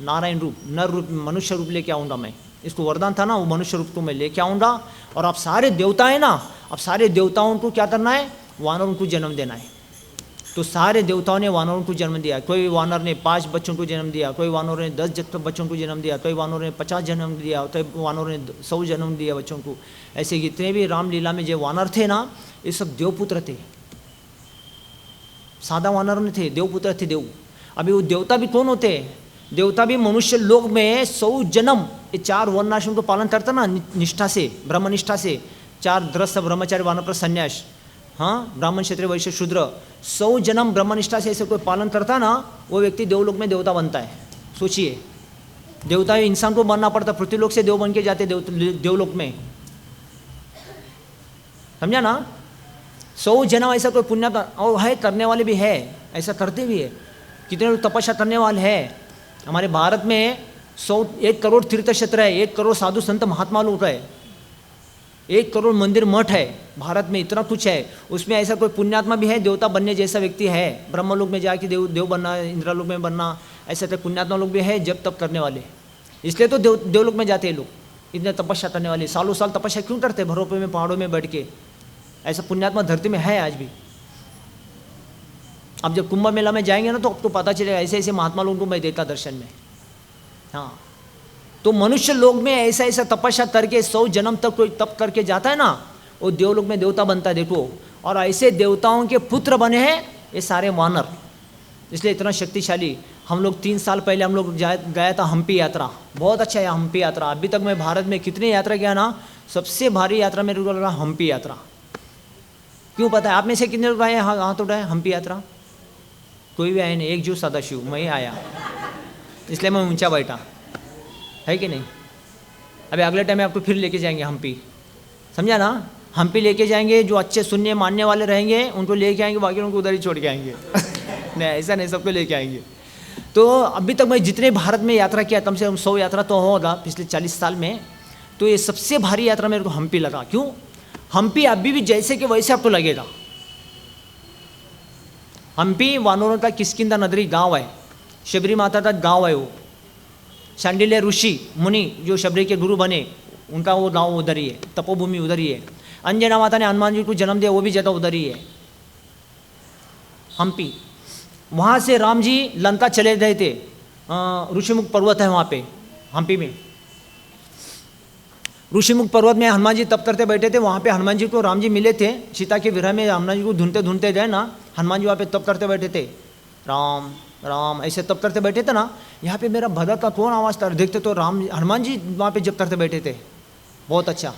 नारायण रूप, नर रूप, मनुष्य रूप लेके आऊँगा मैं। इसको वरदान था ना, वो मनुष्य रूप को मैं लेके आऊँगा। और आप सारे देवता हैं ना, अब सारे देवताओं को क्या करना है? वानरों को जन्म देना है। तो सारे देवताओं ने वानरों को जन्म दिया। कोई वानर ने 5 बच्चों को जन्म दिया, कोई वानरों ने 10 बच्चों को जन्म दिया, कोई वानरों ने 50 जन्म दिया, कोई वानरों ने 100 जन्म दिया बच्चों को। ऐसे जितने भी रामलीला में जो वानर थे ना, ये सब देवपुत्र थे, सादा वानर नहीं थे, देवपुत्र थे देव। अभी वो देवता भी कौन होते? देवता भी मनुष्य लोक में 100 जन्म, ये 4 वर्णाश्रम को पालन करता ना निष्ठा से, ब्रह्मनिष्ठा से, 4 गृहस्थ ब्रह्मचारी वानप्रस्थ संन्यास, हाँ, ब्राह्मण क्षत्रिय वैश्य शूद्र, 100 जन्म ब्रह्मनिष्ठा से ऐसे कोई पालन करता ना, वो व्यक्ति देवलोक में देवता बनता है। सोचिए, देवता इंसान को बनना पड़ता, पृथ्वीलोक से देव बन के जाते देवलोक में, समझा ना। 100 जन्म ऐसा कोई पुण्य और है, करने वाले भी है, ऐसा करते भी है। कितने लोग तपस्या करने वाले हैं हमारे भारत में। 1 करोड़ तीर्थ क्षेत्र है, 1 करोड़ साधु संत महात्मा लोग है, 1 करोड़ मंदिर मठ है भारत में, इतना कुछ है। उसमें ऐसा कोई पुण्यात्मा भी है, देवता बनने जैसा व्यक्ति है, ब्रह्मलोक में जाके देव बनना, इंद्रलोक में बनना, ऐसे तो पुण्यात्मा लोग भी है, जब तप करने वाले। इसलिए तो देवलोक में जाते हैं लोग, इतने तपस्या करने वाले, सालों साल तपस्या क्यों करते हैं भरोपे में, पहाड़ों में बैठ के। ऐसा पुण्यात्मा धरती में है आज भी। अब जब कुंभ मेला में जाएंगे ना, तो आपको पता चलेगा, ऐसे ऐसे महात्मा लोगों को मैं देखा दर्शन में। हाँ, तो मनुष्य लोक में ऐसा ऐसा तपस्या करके 100 जन्म तक कोई तप करके जाता है ना, वो देवलोक में देवता बनता है, देखो। और ऐसे देवताओं के पुत्र बने हैं ये सारे वानर, इसलिए इतना शक्तिशाली। हम लोग 3 साल पहले हम लोग गया था हम्पी यात्रा, बहुत अच्छा है हम्पी यात्रा। अभी तक मैं भारत में कितनी यात्रा किया ना, सबसे भारी यात्रा मेरे को लगा हम्पी यात्रा। क्यों पता है? आप में से कितने लोग आए हाथ उठाए हम्पी यात्रा? कोई भी आया नहीं, एक जीव सदाशिव, मैं ही आया, इसलिए मैं ऊंचा बैठा, है कि नहीं। अभी अगले टाइम में आपको फिर लेके जाएंगे हम्पी, समझा ना। हम्पी लेके जाएंगे, जो अच्छे सुनने मानने वाले रहेंगे उनको लेके आएंगे, बाकी उनको उधर ही छोड़ के आएंगे। नहीं, ऐसा नहीं, सबको लेके आएंगे। तो अभी तक मैं जितने भारत में यात्रा किया, कम से कम 100 यात्रा तो होगा पिछले 40 साल में, तो ये सबसे भारी यात्रा मेरे को हम्पी लगा। क्यों? हम्पी अभी भी जैसे कि वैसे आपको लगेगा। हम्पी वानरों का किष्किंधा नगरी गांव है, शबरी माता का गांव है वो। शांडिल्य ऋषि मुनि जो शबरी के गुरु बने, उनका वो गांव उधर ही है, तपोभूमि उधर ही है। अंजना माता ने हनुमान जी को जन्म दिया, वो भी जगह उधर ही है, हम्पी। वहाँ से राम जी लंका चले गए थे, ऋषिमुख पर्वत है वहाँ पे हम्पी में। ऋषिमुख पर्वत में हनुमान जी तप करते बैठे थे, वहाँ पे हनुमान जी को राम जी मिले थे, सीता के विरह में हनुमान जी को ढूंढते ढूंढते गए ना, हनुमान जी वहाँ पे तप करते बैठे थे, राम राम ऐसे तप करते बैठे थे ना। यहाँ पे मेरा भदर का कौन आवाज़ था, देखते तो राम हनुमान जी वहाँ पे जप करते बैठे थे, बहुत अच्छा।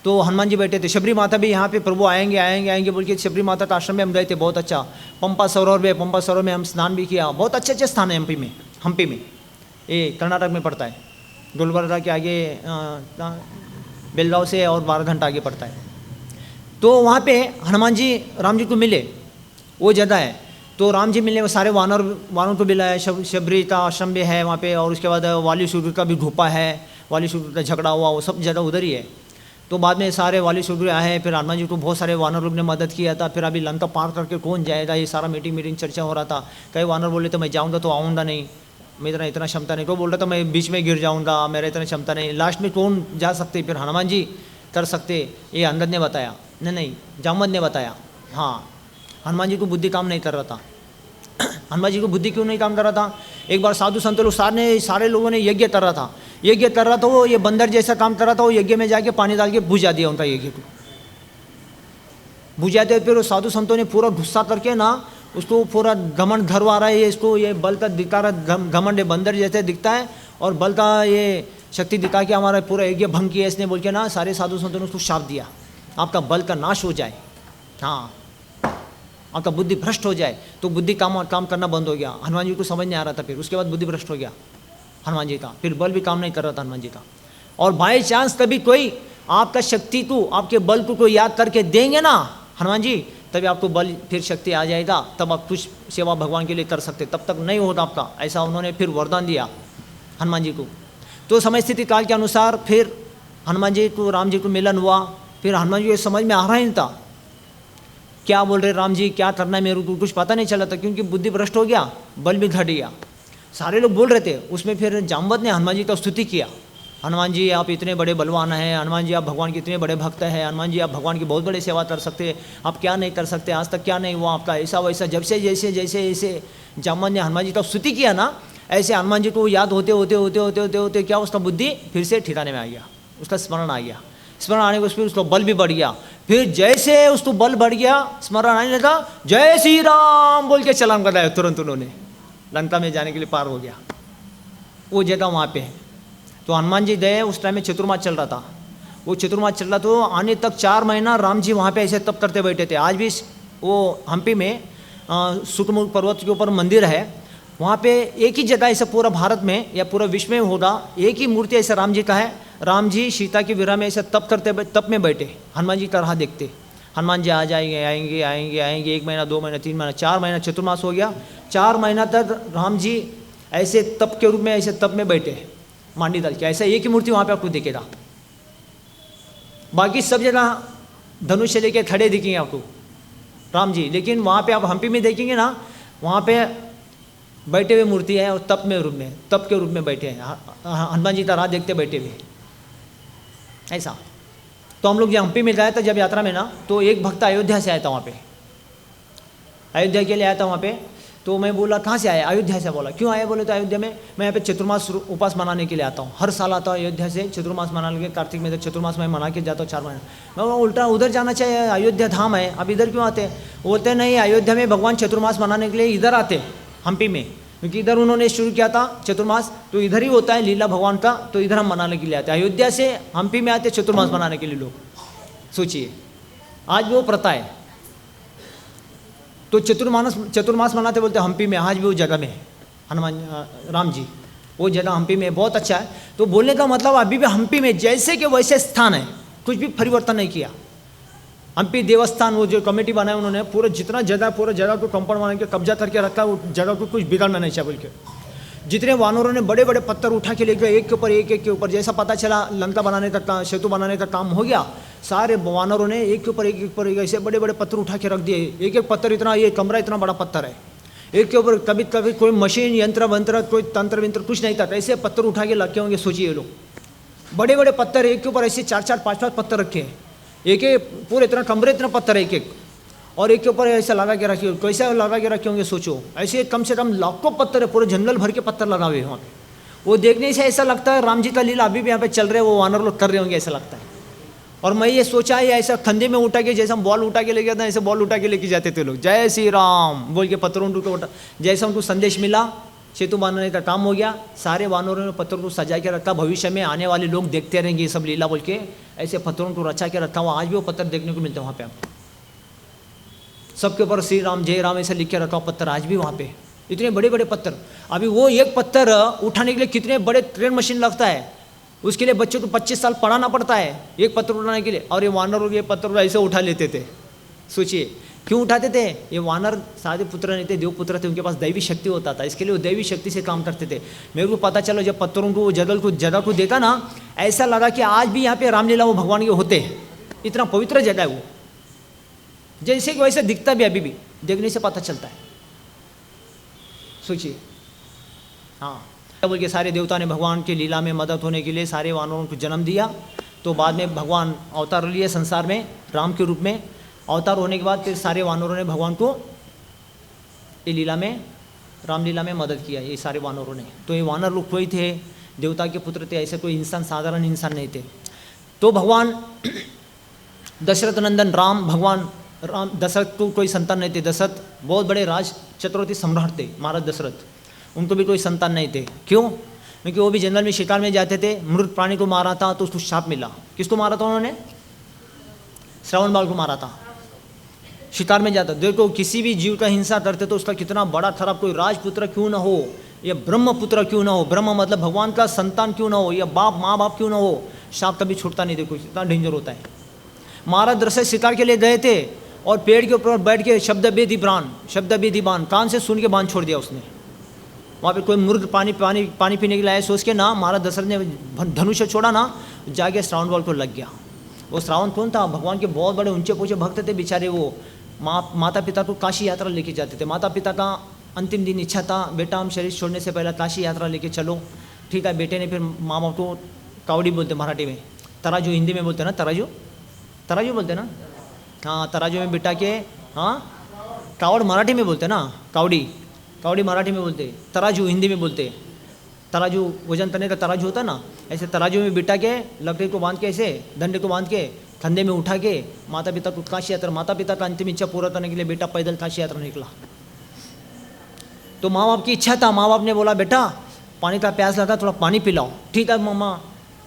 तो हनुमान जी बैठे थे, शबरी माता भी यहाँ पे प्रभु आएंगे आएंगे आएंगे बोल के शबरी माता का आश्रम में हम गए थे, बहुत अच्छा। पंपा सरोवर में हम स्नान भी किया, बहुत अच्छे अच्छे स्थान है हम्पी में। ये कर्नाटक में पड़ता है, गुलबर्गा के आगे, बेलगांव से और 12 घंटा आगे पड़ता है। तो वहाँ पे हनुमान जी राम जी को मिले, वो जगह है। तो राम जी मिलने, वो सारे वानरों को मिला है, शबरी का आश्रम भी है वहाँ पे, और उसके बाद वाली सूर्य का भी ढूपा है, वाली सूर्य का झगड़ा हुआ, वो सब जगह उधर ही है। तो बाद में सारे वाली सूर्य आए, फिर हनुमान जी को बहुत सारे वानर लोग ने मदद किया था। फिर अभी लंका पार करके कौन जाएगा, ये सारा मीटिंग चर्चा हो रहा था। कई वानर बोले तो मैं जाऊँगा तो आऊँगा नहीं, मेरा इतना क्षमता नहीं। तो बोल रहा था मैं बीच में गिर जाऊँगा, मेरा इतना क्षमता नहीं। लास्ट में कौन जा सकते, फिर हनुमान जी कर सकते, ये अंगद ने बताया, नहीं जामवंत ने बताया। हाँ, हनुमान जी को बुद्धि काम नहीं कर रहा था। हनुमान जी को बुद्धि क्यों नहीं काम कर रहा था? एक बार साधु संत लोग सारे लोगों ने यज्ञ कर रहा था, वो ये बंदर जैसा काम कर रहा था, वो यज्ञ में जाके पानी डाल के बुझा दिया उनका यज्ञ को, बुझाते। फिर वो साधु संतों ने पूरा गुस्सा करके ना उसको पूरा घमंड धरवा रहा है, ये इसको ये बल का दिखा रहा, घमंड बंदर जैसे दिखता है और बल का ये शक्ति दिखा के हमारा पूरा यज्ञ भंग किया इसने बोल के ना, सारे साधु संतों ने उसको शाप दिया, आपका बल का नाश हो जाए, हाँ आपका बुद्धि भ्रष्ट हो जाए। तो बुद्धि काम करना बंद हो गया। हनुमान जी को समझ नहीं आ रहा था, फिर उसके बाद बुद्धि भ्रष्ट हो गया हनुमान जी का, फिर बल भी काम नहीं कर रहा था हनुमान जी का। और बाई चांस कभी कोई आपका शक्ति को, आपके बल को कोई याद करके देंगे ना हनुमान जी, तभी आपको बल फिर शक्ति आ जाएगा, तब आप कुछ सेवा भगवान के लिए कर सकते, तब तक नहीं होता आपका। ऐसा उन्होंने फिर वरदान दिया हनुमान जी को। तो समय स्थिति काल के अनुसार फिर हनुमान जी को राम जी को मिलन हुआ। फिर हनुमान जी को समझ में आ रहा ही नहीं था क्या बोल रहे राम जी, क्या करना है मेरे को, कुछ पता नहीं चला था, क्योंकि बुद्धि भ्रष्ट हो गया, बल भी घट गया। सारे लोग बोल रहे थे, उसमें फिर जामवंत ने हनुमान जी का स्तुति किया, हनुमान जी आप इतने बड़े बलवान हैं, हनुमान जी आप भगवान के इतने बड़े भक्त हैं, हनुमान जी आप भगवान की बहुत बड़ी सेवा कर सकते हैं, आप क्या नहीं कर सकते, आज तक क्या नहीं हुआ आपका, ऐसा वैसा। जब से जैसे जामवंत ने हनुमान जी का स्तुति किया ना, ऐसे हनुमान जी को याद होते होते क्या उसका बुद्धि फिर से ठिकाने में आ गया, उसका स्मरण आ गया। स्मरण आने को फिर उसको बल भी बढ़ गया। फिर जैसे उसको बल बढ़ गया, स्मरण आने लगा, जय श्री राम बोल के चलान लगाया, तुरंत उन्होंने लंका में जाने के लिए पार हो गया। वो जगह वहाँ पे है। तो हनुमान जी गए, उस टाइम में चतुर्मास चल रहा था। वो चतुर्मास चल रहा तो आने तक 4 महीना राम जी वहाँ पे ऐसे तप करते बैठे थे। आज भी वो हम्पी में सुकमुख पर्वत के ऊपर मंदिर है, वहाँ पे एक ही जगह ऐसा पूरा भारत में या पूरा विश्व में होगा, एक ही मूर्ति ऐसा राम जी का है। राम जी सीता की विरह में ऐसा तप में बैठे, हनुमान जी का राह देखते। हनुमान जी आ जाएंगे, आएंगे आएंगे आएंगे, 1 महीना 2 महीना 3 महीना 4 महीना चतुर्मास हो गया, 4 महीना तक राम जी ऐसे तप के रूप में ऐसे तप में बैठे मांडी दल के। ऐसा एक ही मूर्ति वहाँ पे आपको दिखेगा, बाकी सब जगह धनुष लेके खड़े दिखेंगे आपको राम जी, लेकिन वहाँ पे आप हम्पी में देखेंगे ना, वहाँ पे बैठे हुए मूर्ति है और तप के रूप में बैठे हैं, हनुमान जी का राह देखते बैठे हुए ऐसा। तो हम लोग जब हम्पी में गए थे जब यात्रा में ना, तो एक भक्त अयोध्या से आया था वहाँ पे, अयोध्या के लिए आया था वहाँ पे। तो मैं बोला कहाँ से आया? अयोध्या से। बोला क्यों आया? बोले तो अयोध्या में मैं यहाँ पे चतुर्मास उपास मनाने के लिए आता हूँ, हर साल आता हूँ अयोध्या से चतुर्मास मनाने के, कार्तिक में चतुर्मास में मना के जाता हूँ 4 महीना। मैं बोला उल्टा उधर जाना चाहिए, अयोध्या धाम है, अब इधर क्यों आते हैं? बोलते नहीं, अयोध्या में भगवान चतुर्मास मनाने के लिए इधर आते हम्पी में, क्योंकि इधर उन्होंने शुरू किया था चतुर्मास, तो इधर ही होता है लीला भगवान का, तो इधर हम मनाने के लिए आते हैं। अयोध्या से हम्पी में आते चतुर्मास मनाने के लिए लोग, सोचिए आज भी वो प्रथा है। तो चतुर्मास मनाते बोलते हम्पी में, आज भी वो जगह में है हनुमान राम जी, वो जगह हम्पी में बहुत अच्छा है। तो बोलने का मतलब अभी भी हम्पी में जैसे कि वैसे स्थान है, कुछ भी परिवर्तन नहीं किया। हम्पी देवस्थान वो जो कमेटी बनाया उन्होंने, पूरा जितना जगह पूरा जगह को कंपाउंड बना के कब्जा करके रखा, वो जगह को कुछ बिगाड़ना नहीं चाहिए बोल के। जितने वानरों ने बड़े बड़े पत्थर उठा के लेके एक के ऊपर एक के ऊपर, जैसा पता चला लंका बनाने का सेतु बनाने का काम हो गया, सारे वानरों ने एक के ऊपर एक ऐसे बड़े बड़े पत्थर उठा के रख दिए। एक एक पत्थर इतना, ये कमरा इतना बड़ा पत्थर है, एक के ऊपर कभी कभी कोई मशीन यंत्र वंत्र कोई तंत्र विंत्र कुछ नहीं था, ऐसे पत्थर उठा के रखे होंगे। सोचिए ये लोग बड़े बड़े पत्थर एक के ऊपर ऐसे 4-4 5-5 पत्थर रखे हैं, एक एक पूरे इतना कमरे इतना पत्थर है एक एक, और एक के ऊपर ऐसा लगा के रखे, कैसे लगा के रखे होंगे सोचो। ऐसे कम से कम लाखों पत्थर है, पूरे जंगल भर के पत्थर लगा हुए हैं वहाँ पे। वो देखने से ऐसा लगता है राम जी का लीला अभी भी यहाँ पे चल रहे हैं, वो वानर लोग कर रहे होंगे ऐसा लगता है। और मैं ये सोचा है ऐसा कंधे में उठा के, जैसे हम बॉल उठा के लेके जाते हैं ऐसे बॉल उठा के लेके जाते थे लोग, जय श्री राम बोल के पत्थरों को उठा, जैसा उनको संदेश मिला सेतु बनाने का काम हो गया, सारे वानरों ने पत्थरों को सजा के रखा, भविष्य में आने वाले लोग देखते रहेंगे ये सब लीला बोल के ऐसे पत्थरों को रचा के रखा हुआ। आज भी वो पत्थर देखने को मिलते हैं वहाँ पे, आपको सबके ऊपर श्री राम जय राम ऐसा लिख के रखा हुआ पत्थर आज भी वहाँ पे, इतने बड़े बड़े पत्थर। अभी वो एक पत्थर उठाने के लिए कितने बड़े ट्रेन मशीन लगता है, उसके लिए बच्चों को 25 साल पढ़ाना पड़ता है एक पत्थर उठाने के लिए, और ये वानर ये पत्थर ऐसे उठा लेते थे। सोचिए क्यों उठाते थे? ये वानर सादे पुत्र नहीं थे, देव पुत्र थे, उनके पास दैवी शक्ति होता था, इसके लिए वो दैवी शक्ति से काम करते थे। मेरे को पता चला जब पत्थरों को जगह को देखा ना, ऐसा लगा कि आज भी यहाँ पे रामलीला वो भगवान के होते हैं, इतना पवित्र जगह है वो, जैसे कि वैसे दिखता भी, अभी भी देखने से पता चलता है। सोचिए हाँ, बोल के सारे देवता ने भगवान की लीला में मदद होने के लिए सारे वानरों को जन्म दिया। तो बाद में भगवान अवतार लिए संसार में राम के रूप में, अवतार होने के बाद फिर सारे वानरों ने भगवान को ये लीला में रामलीला में मदद किया, ये सारे वानरों ने। तो ये वानर लोग कोई थे, देवता के पुत्र थे, ऐसे कोई इंसान साधारण इंसान नहीं थे। तो भगवान दशरथ नंदन राम, भगवान राम, दशरथ को कोई संतान नहीं थे। दशरथ बहुत बड़े राज चक्रवर्ती सम्राट थे महाराज दशरथ, उनको भी कोई संतान नहीं थे। क्यों? क्योंकि वो भी जंगल में शिकार में जाते थे, मृत प्राणी को मारा था तो उसको शाप मिला। किसको मारा था उन्होंने? श्रावण बाल को मारा था। शिकार में जाता, देखो किसी भी जीव का हिंसा करते तो उसका कितना बड़ा खराब, कोई राजपुत्र क्यों ना हो या ब्रह्मपुत्र क्यों ना हो, ब्रह्म मतलब भगवान का संतान क्यों ना हो, या बाप माँ बाप क्यों ना हो, शाप कभी छूटता नहीं। देखो इतना डेंजर होता है। महाराज दशरथ शिकार के लिए गए थे और पेड़ के ऊपर बैठ के शब्द बेदी बाण कान से सुन के बांध छोड़ दिया उसने। वहाँ पे कोई मुर्ग पानी पीने के लिए आया, सोच के ना महाराज दशरथ ने धनुष छोड़ा ना, जाके श्रावण बाल को लग गया। वो श्रावण कौन था? भगवान के बहुत बड़े ऊंचे पूछे भक्त थे बेचारे। वो माता पिता को काशी यात्रा लेके जाते थे। माता पिता का अंतिम दिन इच्छा था, बेटा हम शरीर छोड़ने से पहले काशी यात्रा लेके चलो। ठीक है, बेटे ने फिर माँ बाप को कावड़ी बोलते मराठी में, तराजू हिंदी में बोलते ना, तराजू बोलते ना, हाँ तराजू में बिठा के, हाँ कावड़ मराठी में बोलते ना, कावड़ी मराठी में बोलते, तराजू हिंदी में बोलते। तराजू वजन करने का तराजू होता ना, ऐसे तराजू में बिठा के लकड़ी को बांध के, ऐसे डंडे को बांध के कंधे में उठा के माता पिता को काशी यात्रा, माता पिता का अंतिम इच्छा पूरा करने के लिए बेटा पैदल काशी यात्रा निकला। तो माँ बाप की इच्छा था, माँ बाप ने बोला बेटा पानी का प्यास लगा, थोड़ा पानी पिलाओ। ठीक है मम्मा,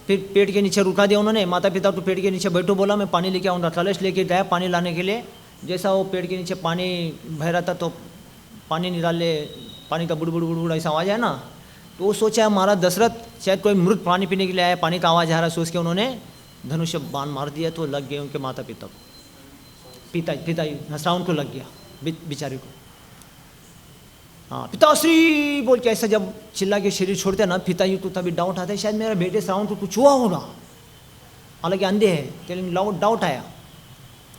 फिर पेड़ के नीचे रुका दिया उन्होंने, माता पिता को पेड़ के नीचे बैठो बोला, मैं पानी लेके आऊँगा। कलश लेके गया पानी लाने के लिए। जैसा वो पेड़ के नीचे पानी बह रहा था तो पानी निकाले, पानी का बुड़ बुड़ बुड़ बुड़ ऐसा आवाज़ है ना, तो वो सोचा महाराज दशरथ शायद कोई मृत पानी पीने के लिए आया, पानी का आवाज़ आ रहा है, सोच के उन्होंने धनुष बाण मार दिया तो लग गए उनके माता पिता को, पिताजी श्रावण को लग गया बेचारे को। हाँ, पिताश्री बोल के ऐसा जब चिल्ला के शरीर छोड़ते ना, पिताजी को तभी डाउट आता है शायद मेरे बेटे श्रावण को कुछ हुआ होगा, हालांकि अंधे है लेकिन डाउट आया।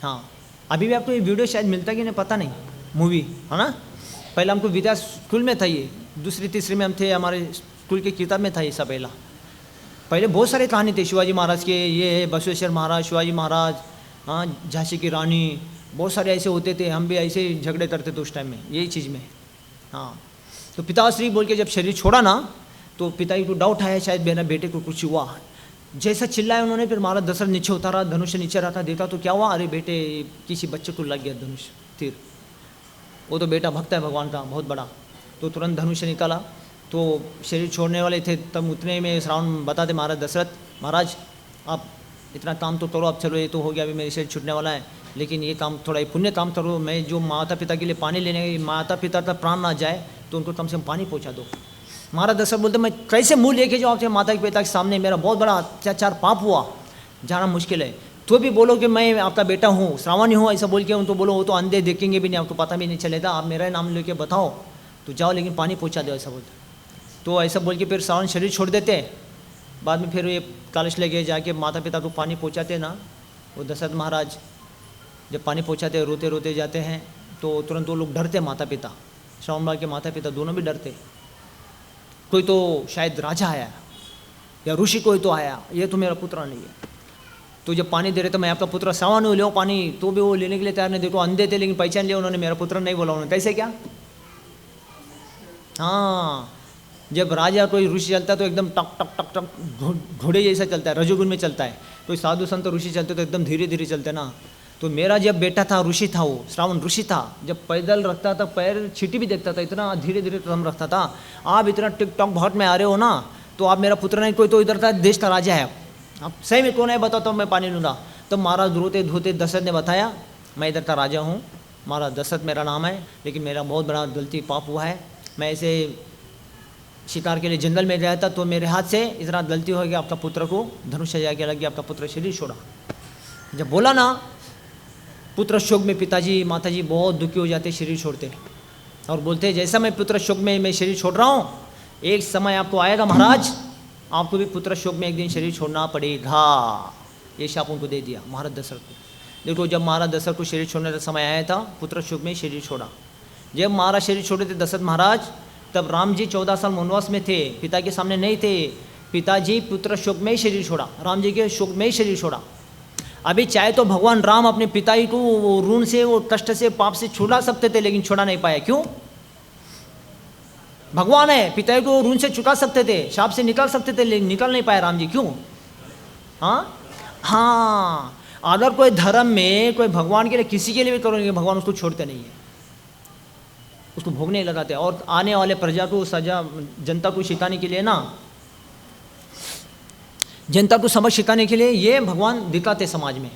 हाँ, अभी भी आपको ये वीडियो शायद मिलता कि नहीं पता नहीं, मूवी है ना। पहले हमको विद्या स्कूल में था ये, दूसरी तीसरी में हम थे, हमारे स्कूल की किताब में था ये सब। पहले बहुत सारे कहानी थे शिवाजी महाराज के, ये बसवेश्वर महाराज, शिवाजी महाराज, हाँ, झांसी की रानी, बहुत सारे ऐसे होते थे। हम भी ऐसे झगड़े करते थे उस टाइम में यही चीज़ में। हाँ, तो पिताश्री बोल के जब शरीर छोड़ा ना तो पिताजी को डाउट आया शायद मेरा बेटे को कुछ हुआ। जैसा चिल्लाया उन्होंने, फिर महाराज दशरथ नीचे उतारा, धनुष नीचे रखा, देखा तो क्या हुआ, अरे बेटे किसी बच्चे को लग गया धनुष तीर। वो तो बेटा भक्त है भगवान का बहुत बड़ा, तो तुरंत धनुष निकाला। तो शरीर छोड़ने वाले थे तब उतने में श्रावण बताते महाराज दशरथ, महाराज आप इतना काम तो करो, अब चलो ये तो हो गया, अभी मेरे शरीर छूटने वाला है, लेकिन ये काम थोड़ा पुण्य काम करो, मैं जो माता पिता के लिए पानी लेने, माता पिता का प्राण ना जाए तो उनको कम से कम पानी पहुँचा दो। महाराज दशरथ बोलते मैं कैसे मुँह लेके जाऊँ आपके माता पिता के सामने, मेरा बहुत बड़ा अत्याचार पाप हुआ, जाना मुश्किल है, तो भी बोलो कि मैं आपका बेटा हूँ, श्रावण हूँ, ऐसा बोल के उनको बोलो, वो तो अंधे देखेंगे भी नहीं, आपको पता भी नहीं चलेगा, आप मेरा नाम लेके बताओ तो जाओ, लेकिन पानी पहुँचा दो, ऐसा बोलते। तो ऐसा बोल के फिर श्रावण शरीर छोड़ देते। बाद में फिर ये कलश लेके जाके माता पिता को पानी पहुँचाते ना, वो दशरथ महाराज जब पानी पहुँचाते रोते रोते जाते हैं तो तुरंत वो लोग डरते, माता पिता, श्रावण बाबा के माता पिता दोनों भी डरते। कोई तो शायद राजा आया या ऋषि कोई तो आया, ये तो मेरा पुत्र नहीं है, तो जब पानी दे रहे तो मैं आपका पुत्र श्रावण हूँ, लो पानी, तो भी वो लेने के लिए तैयार नहीं। देखो अंधे थे लेकिन पहचान लिया उन्होंने, मेरा पुत्र नहीं बोला उन्होंने, कैसे क्या। हाँ, जब राजा कोई ऋषि चलता है तो एकदम टक टक टक टक घोड़े जैसा चलता है, रजोगुण में चलता है। कोई साधु संत ऋषि चलते तो एकदम धीरे धीरे चलते ना। तो मेरा जब बेटा था ऋषि था, वो श्रावण ऋषि था, जब पैदल रखता था पैर छीटी भी देखता था, इतना धीरे धीरे कदम रखता था। आप इतना टिक टॉक बहुत में आ रहे हो ना, तो आप मेरा पुत्र नहीं, कोई तो इधर था देश का राजा है, आप सही में कौन है बताओ तो मैं पानी लूँगा। तो महाराज रोते धोते दशरथ ने बताया मैं इधर का राजा हूँ, महाराज दशरथ मेरा नाम है, लेकिन मेरा बहुत बड़ा गलती पाप हुआ है, मैं ऐसे शिकार के लिए जंगल में गया था तो मेरे हाथ से इतना गलती हो गया, आपका पुत्र को धनुष जाके लग गया, आपका पुत्र शरीर छोड़ा। जब बोला ना पुत्र शोक में पिताजी माताजी बहुत दुखी हो जाते, शरीर छोड़ते और बोलते जैसा मैं पुत्र शोक में मैं शरीर छोड़ रहा हूँ, एक समय आपको आएगा महाराज, आपको भी पुत्र शोक में एक दिन शरीर छोड़ना पड़ेगा। ये शाप उनको दे दिया महाराज दशरथ को। देखो जब महाराज दशरथ को शरीर छोड़ने का समय आया था, पुत्र शोक में शरीर छोड़ा। जब महाराज शरीर छोड़े थे दशरथ महाराज, तब राम जी 14 साल वनवास में थे, पिता के सामने नहीं थे। पिताजी पुत्र शोक में ही शरीर छोड़ा, राम जी के शोक में ही शरीर छोड़ा। अभी चाहे तो भगवान राम अपने पिताजी को वो ऋण से, वो कष्ट से, पाप से छुड़ा सकते थे, लेकिन छुड़ा नहीं पाया। क्यों? भगवान है, पिताजी को ऋण से चुका सकते थे, शाप से निकाल सकते थे, लेकिन निकाल नहीं पाए राम जी। क्यों? हाँ, अगर कोई धर्म में कोई भगवान के लिए किसी के लिए भी करोगे, भगवान उसको छोड़ते नहीं है, उसको भोगने लगाते हैं। और आने वाले प्रजा को, सजा जनता को सिखाने के लिए ना, जनता को समझ सिखाने के लिए ये भगवान दिखाते समाज में।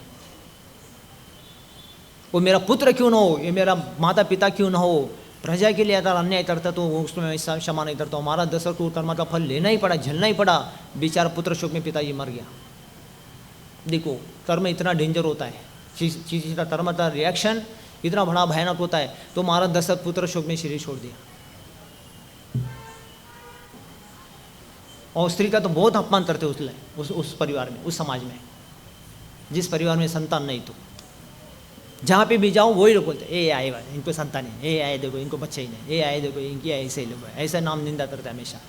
वो मेरा पुत्र क्यों ना हो, ये मेरा माता पिता क्यों ना हो, प्रजा के लिए अगर अन्याय करता तो उसमें क्षमा नहीं करता। हमारा दशरथ को कर्म का फल लेना ही पड़ा, झेलना ही पड़ा। बेचारा पुत्र शोक में पिताजी मर गया। देखो कर्म इतना डेंजर होता है, चीज का कर्म का रिएक्शन इतना बड़ा भयानक होता है। तो महाराज दशरथ पुत्र शोक में शरीर छोड़ दिया। और स्त्री का तो बहुत अपमान करते उस परिवार में, उस समाज में, जिस परिवार में संतान नहीं। तो जहाँ पे भी जाओ वही लोग बोलते ए आए भाई इनको संतान है, ए आए देखो इनको बच्चे ही नहीं, ए आए देखो इनकी ऐसे लोग, ऐसा नाम निंदा करते हमेशा।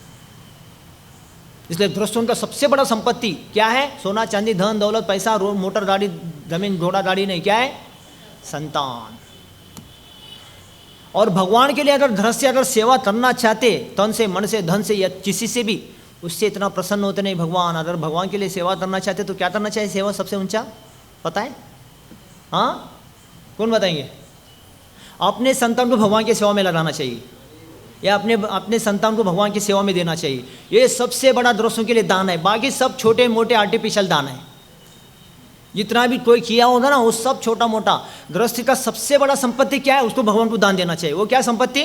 इसलिए गृहस्थों का सबसे बड़ा संपत्ति क्या है? सोना चांदी धन दौलत पैसा मोटर गाड़ी जमीन घोड़ा गाड़ी नहीं, क्या है? संतान। और भगवान के लिए अगर गृहस्थ अगर सेवा करना चाहते तन से मन से धन से या किसी से भी, उससे इतना प्रसन्न होते नहीं भगवान। अगर भगवान के लिए सेवा करना चाहते तो क्या करना चाहिए? सेवा सबसे ऊंचा पता है? हाँ, कौन बताएंगे? अपने संतान को भगवान की सेवा में लगाना चाहिए। या अपने अपने संतान को भगवान की सेवा में देना चाहिए। ये सबसे बड़ा गृहस्थों के लिए दान है। बाकी सब छोटे मोटे आर्टिफिशियल दान है। जितना भी कोई किया होगा ना, वो सब छोटा मोटा। गृहस्थी का सबसे बड़ा संपत्ति क्या है? उसको भगवान को दान देना चाहिए। वो क्या संपत्ति?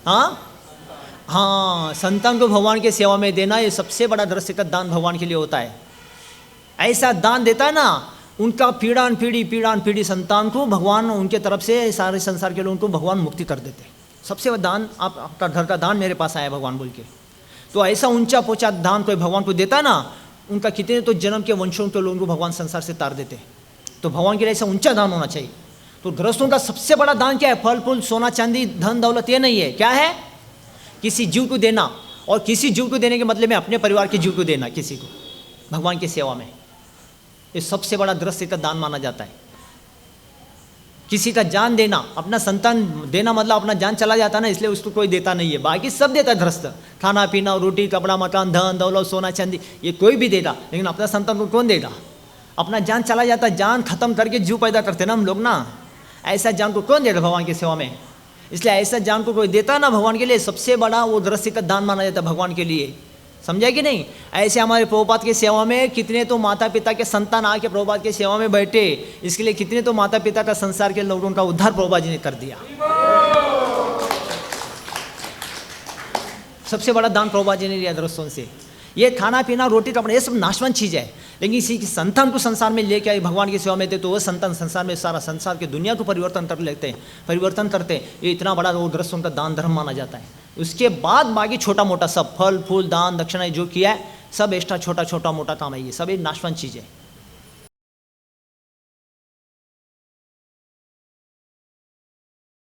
हाँ, संतान को भगवान की सेवा में देना, ये सबसे बड़ा गृहस्थी का दान भगवान के लिए होता है। ऐसा दान देता है ना, उनका पीढ़ान पीढ़ी संतान को भगवान उनके तरफ से सारे संसार के लोगों को भगवान मुक्ति कर देते हैं। सबसे बड़ा दान, आपका घर का दान मेरे पास आया भगवान बोल के। तो ऐसा ऊंचा पोचा दान कोई भगवान को देता ना, उनका कितने तो जन्म के वंशों के लोगों को भगवान संसार से तार देते हैं। तो भगवान के लिए ऐसा ऊंचा दान होना चाहिए। तो गृहस्थों का सबसे बड़ा दान क्या है? फल फूल सोना चांदी धन दौलत ये नहीं है। क्या है? किसी जीव को देना। और किसी जीव को देने के मतलब में अपने परिवार के जीव को देना किसी को भगवान की सेवा में। ये सबसे बड़ा गृहस्थी का दान माना जाता है। किसी का जान देना, अपना संतान देना मतलब अपना जान चला जाता है ना, इसलिए उसको कोई देता नहीं है। बाकी सब देता है गृहस्थ, खाना पीना रोटी कपड़ा मकान धन दौलत सोना चांदी ये कोई भी देता, लेकिन अपना संतान को कौन देगा? अपना जान चला जाता, जान खत्म करके जीव पैदा करते ना हम लोग ना। ऐसा जान को कौन देगा भगवान की सेवा में? इसलिए ऐसा जान को कोई देता ना भगवान के लिए, सबसे बड़ा वो गृहस्थी का दान माना जाता है भगवान के लिए। समझा कि नहीं? ऐसे हमारे प्रभुपाद की सेवा में कितने तो माता पिता के संतान आके प्रभुपाद की सेवा में बैठे। इसके लिए कितने तो माता पिता का संसार के लोगों का उद्धार प्रभुपाद जी ने कर दिया। सबसे बड़ा दान प्रभुपाद जी ने लिया गृहस्थों से। ये खाना पीना रोटी कपड़ा ये सब नाशवान चीज़ है, लेकिन इसी की संतान को संसार में लेके आए भगवान की सेवा में थे, तो वो संतान संसार में सारा संसार की दुनिया को परिवर्तन कर लेते हैं, परिवर्तन करते हैं। ये इतना बड़ा वो गृहस्थों का दान धर्म माना जाता है। उसके बाद बाकी छोटा मोटा सब फल फूल दान दक्षिणा जो किया है सब एक्स्ट्रा छोटा छोटा मोटा काम है, ये सब एक नाशवान चीज़ है।